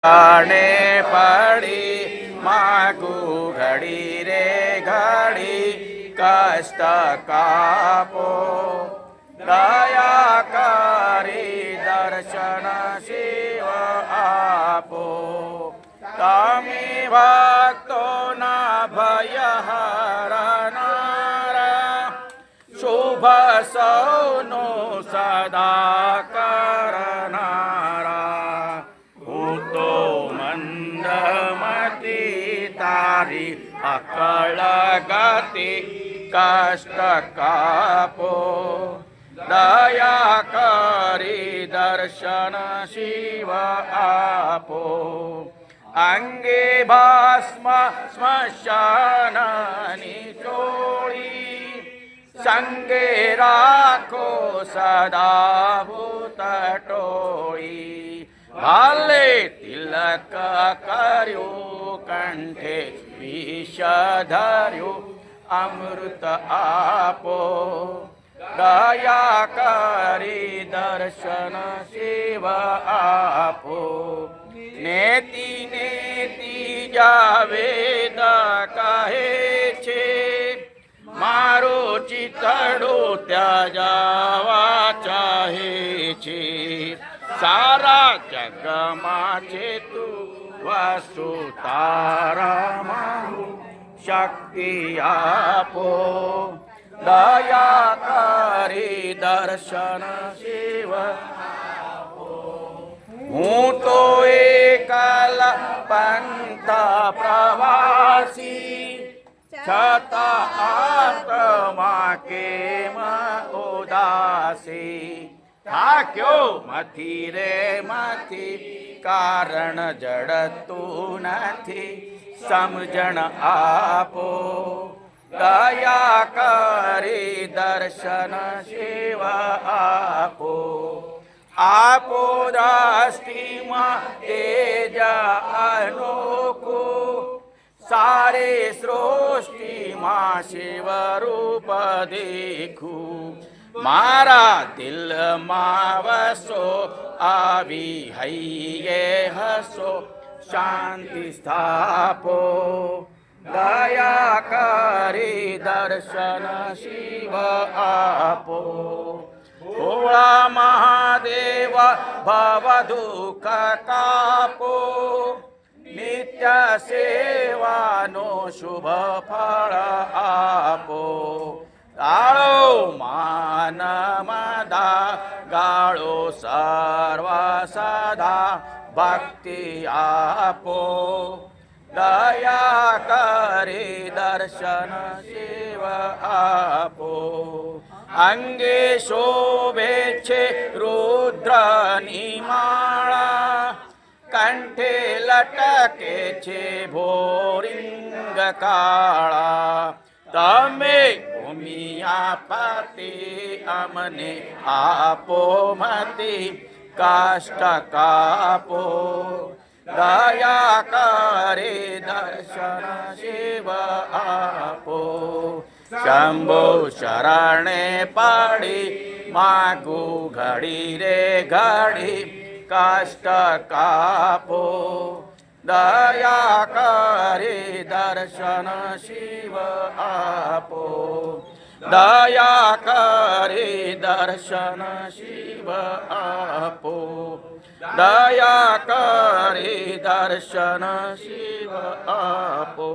આને પડી માગુ ઘડી રે ઘડી કષ્ટ કાપો દયા કરી દર્શન શિવ આપો તમે ભક્તોના ભય હરનારા શુભ સૌનું સદા કરનારા હું તો મંદમતી તારી અકળ ગતિ કષ્ટ કાપો દયા કરી દર્શન શિવ આપો અંગે ભસ્મ સ્મશાનની ચોળી સંગે રાખો સદા ભૂત ટોળી ભાલે તિલક કર્યું કંઠે વિષ ધર્યું અમૃત આપો દયા કરી દર્શન શિવ આપો નેતિ નેતિ જાવેદ કહે છે મારો ચિતડો ત્યાજવા ચાહે છે સારા જગમાં છે તું વસુ તારામાં શક્તિ આપો દયા કરી દર્શન શિવ હું તો એકલા પંથ પ્રવાસી છતાં આત્મા કેમ ઉદાસી થાક્યો મથી રે મથી કારણ જડતું નથી સમજણ આપો દયા કરી દર્શન શિવ આપો આપો દ્રષ્ટિમાં તેજ અનોખું સારે સૃષ્ટિમાં શિવ રૂપ દેખું મારા દિલમાં વસો આવી હૈયે હસો શાંતિ સ્થાપો દયા કરી દર્શન શિવ આપો ભોળા મહાદેવ ભવ દુઃખ કાપો નિત્ય સેવાનો શુભ ફળ આપો તાળો માન મદા ગાળો સર્વ સદા ભક્તિ આપો દયા કરી દર્શન શિવ આપો અંગે શોભે છે રુદ્રની માળા કંઠે લટકે છે ભોરિંગ કાળા તમે ભૂમિયાપતિ અમને આપો મતિ કષ્ટ કાપો દયા કરી દર્શન શિવ આપો શંભો શરણે પડી માગુ ઘડી રે ઘડી કષ્ટ કાપો દયા કરી દર્શન શિવ આપો દયા કરી દર્શન શિવ આપો દયા કરી દર્શન શિવ આપો।